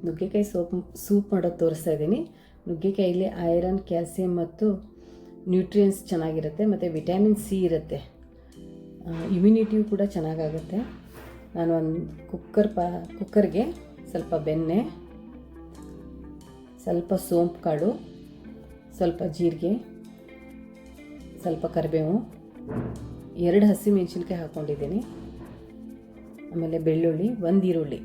ನುಗ್ಗೆಕಾಯಿ ಸೂಪ್ ಮಾಡೋದು ತೋರಿಸ್ತಾ ಇದ್ದೀನಿ. ನುಗ್ಗೆಕಾಯಲ್ಲಿ ಐರನ್, ಕ್ಯಾಲ್ಸಿಯಂ ಮತ್ತು ನ್ಯೂಟ್ರಿಯೆಂಟ್ಸ್ ಚೆನ್ನಾಗಿರುತ್ತೆ ಮತ್ತು ವಿಟಮಿನ್ ಸಿ ಇರುತ್ತೆ. ಇಮ್ಯುನಿಟಿಯು ಕೂಡ ಚೆನ್ನಾಗಾಗುತ್ತೆ. ನಾನು ಒಂದು ಕುಕ್ಕರ್ಗೆ ಸ್ವಲ್ಪ ಬೆಣ್ಣೆ, ಸ್ವಲ್ಪ ಸೋಂಪು ಕಾಳು, ಸ್ವಲ್ಪ ಜೀರಿಗೆ, ಸ್ವಲ್ಪ ಕರಿಬೇವು, 2 ಹಸಿಮೆಣಸಿನ್ಕಾಯಿ ಹಾಕ್ಕೊಂಡಿದ್ದೀನಿ. ಆಮೇಲೆ ಬೆಳ್ಳುಳ್ಳಿ, 1 ಈರುಳ್ಳಿ,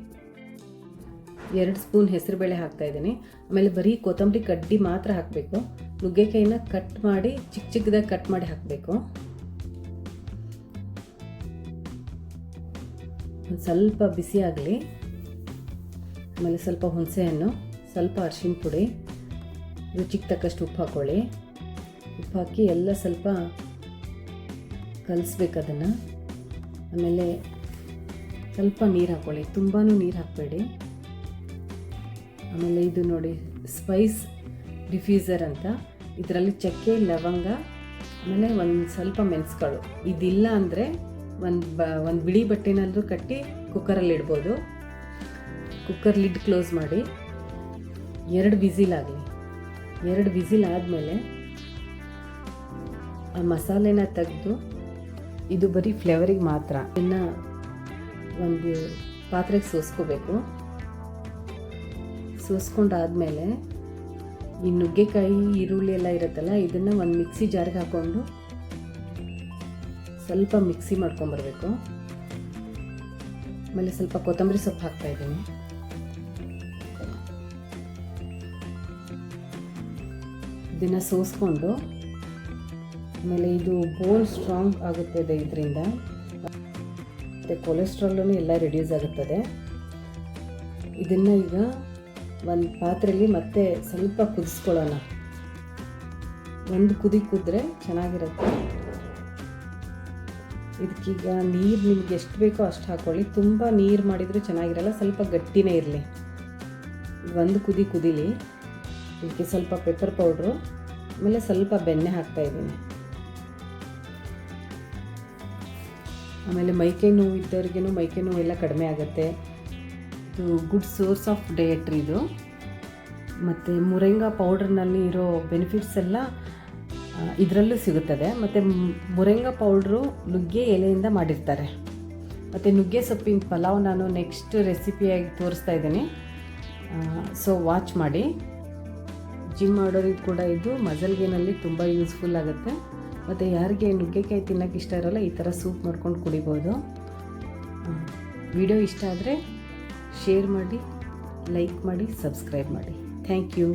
2 ಸ್ಪೂನ್ ಹೆಸರುಬೇಳೆ ಹಾಕ್ತಾಯಿದ್ದೀನಿ. ಆಮೇಲೆ ಬರೀ ಕೊತ್ತಂಬರಿ ಕಡ್ಡಿ ಮಾತ್ರ ಹಾಕಬೇಕು. ನುಗ್ಗೆಕಾಯಿನ ಕಟ್ ಮಾಡಿ ಚಿಕ್ಕದಾಗಿ ಕಟ್ ಮಾಡಿ ಹಾಕಬೇಕು. ಒಂದು ಸ್ವಲ್ಪ ಬಿಸಿ ಆಗಲಿ. ಆಮೇಲೆ ಸ್ವಲ್ಪ ಹುಣಸೆಹಣ್ಣು, ಸ್ವಲ್ಪ ಅರಿಶಿನ ಪುಡಿ, ರುಚಿಗೆ ತಕ್ಕಷ್ಟು ಉಪ್ಪು ಹಾಕ್ಕೊಳ್ಳಿ. ಉಪ್ಪು ಹಾಕಿ ಎಲ್ಲ ಸ್ವಲ್ಪ ಕಲಿಸ್ಬೇಕು ಅದನ್ನು. ಆಮೇಲೆ ಸ್ವಲ್ಪ ನೀರು ಹಾಕ್ಕೊಳ್ಳಿ, ತುಂಬಾ ನೀರು ಹಾಕಬೇಡಿ. ಆಮೇಲೆ ಇದು ನೋಡಿ ಸ್ಪೈಸ್ ಡಿಫ್ಯೂಸರ್ ಅಂತ, ಇದರಲ್ಲಿ ಚಕ್ಕೆ, ಲವಂಗ, ಆಮೇಲೆ ಒಂದು ಸ್ವಲ್ಪ ಮೆಣಸುಕಾಳು. ಇದಿಲ್ಲ ಅಂದರೆ ಒಂದು ಬಿಳಿ ಬಟ್ಟೆನಾದರೂ ಕಟ್ಟಿ ಕುಕ್ಕರಲ್ಲಿ ಇಡ್ಬೋದು. ಕುಕ್ಕರ್ ಲಿಡ್ ಕ್ಲೋಸ್ ಮಾಡಿ 2 ವಿಸಿಲ್ ಆಗಲಿ. 2 ವಿಸಿಲ್ ಆದಮೇಲೆ ಆ ಮಸಾಲೆನ ತೆಗೆದು, ಇದು ಬರೀ ಫ್ಲೇವರಿಗೆ ಮಾತ್ರ, ಇನ್ನು ಒಂದು ಪಾತ್ರೆಗೆ ಸೋಸ್ಕೋಬೇಕು. ಸೋಸ್ಕೊಂಡಾದಮೇಲೆ ಈ ನುಗ್ಗೆಕಾಯಿ, ಈರುಳ್ಳಿ ಎಲ್ಲ ಇರುತ್ತಲ್ಲ, ಇದನ್ನು ಒಂದು ಮಿಕ್ಸಿ ಜಾರ್ಗೆ ಹಾಕ್ಕೊಂಡು ಸ್ವಲ್ಪ ಮಿಕ್ಸಿ ಮಾಡ್ಕೊಂಬರ್ಬೇಕು. ಆಮೇಲೆ ಸ್ವಲ್ಪ ಕೊತ್ತಂಬರಿ ಸೊಪ್ಪು ಹಾಕ್ತಾಯಿದ್ದೀನಿ. ಇದನ್ನು ಸೋಸ್ಕೊಂಡು, ಆಮೇಲೆ ಇದು ಬೋನ್ ಸ್ಟ್ರಾಂಗ್ ಆಗುತ್ತದೆ ಇದರಿಂದ, ಮತ್ತು ಕೊಲೆಸ್ಟ್ರಾಲೂ ಎಲ್ಲ ರಿಡ್ಯೂಸ್ ಆಗುತ್ತದೆ. ಇದನ್ನು ಈಗ ಒಂದು ಪಾತ್ರೆಯಲ್ಲಿ ಮತ್ತೆ ಸ್ವಲ್ಪ ಕುದಿಸ್ಕೊಳ್ಳೋಣ. ಒಂದು ಕುದಿದ್ರೆ ಚೆನ್ನಾಗಿರುತ್ತೆ. ಇದಕ್ಕೀಗ ನೀರು ನಿಮ್ಗೆ ಎಷ್ಟು ಬೇಕೋ ಅಷ್ಟು ಹಾಕ್ಕೊಳ್ಳಿ. ತುಂಬ ನೀರು ಮಾಡಿದರೂ ಚೆನ್ನಾಗಿರಲ್ಲ, ಸ್ವಲ್ಪ ಗಟ್ಟಿನೇ ಇರಲಿ. ಒಂದು ಕುದೀಲಿ. ಇದಕ್ಕೆ ಸ್ವಲ್ಪ ಪೆಪ್ಪರ್ ಪೌಡ್ರು, ಆಮೇಲೆ ಸ್ವಲ್ಪ ಬೆಣ್ಣೆ ಹಾಕ್ತಾಯಿದ್ದೀನಿ. ಆಮೇಲೆ ಮೈಕೈ ನೋವು ಇದ್ದವ್ರಿಗೇನು ಮೈಕೈ ನೋವು ಎಲ್ಲ ಕಡಿಮೆ ಆಗುತ್ತೆ. ಇದು ಗುಡ್ ಸೋರ್ಸ್ ಆಫ್ ಡಯಟ್ರಿ ಇದು. ಮತ್ತು ಮುರಿಂಗಾ ಪೌಡ್ರ್ನಲ್ಲಿ ಇರೋ ಬೆನಿಫಿಟ್ಸ್ ಎಲ್ಲ ಇದರಲ್ಲೂ ಸಿಗುತ್ತದೆ. ಮತ್ತು ಮುರಿಂಗಾ ಪೌಡ್ರು ನುಗ್ಗೆ ಎಲೆಯಿಂದ ಮಾಡಿರ್ತಾರೆ. ಮತ್ತು ನುಗ್ಗೆ ಸೊಪ್ಪಿನ ಪಲಾವ್ ನಾನು ನೆಕ್ಸ್ಟ್ ರೆಸಿಪಿಯಾಗಿ ತೋರಿಸ್ತಾ ಇದ್ದೀನಿ. ಸೊ ವಾಚ್ ಮಾಡಿ. ಜಿಮ್ ಮಾಡೋರಿಗೆ ಕೂಡ ಇದು ಮಸಲ್ ಗೇನಲ್ಲಿ ತುಂಬ ಯೂಸ್ಫುಲ್ ಆಗುತ್ತೆ. ಮತ್ತು ಯಾರಿಗೆ ನುಗ್ಗೆಕಾಯಿ ತಿನ್ನೋಕ್ಕೆ ಇಷ್ಟ ಇರೋಲ್ಲ, ಈ ಥರ ಸೂಪ್ ಮಾಡ್ಕೊಂಡು ಕುಡಿಬೋದು. ವಿಡಿಯೋ ಇಷ್ಟ ಆದರೆ ಶೇರ್ ಮಾಡಿ, ಲೈಕ್ ಮಾಡಿ, ಸಬ್ಸ್ಕ್ರೈಬ್ ಮಾಡಿ. Thank you.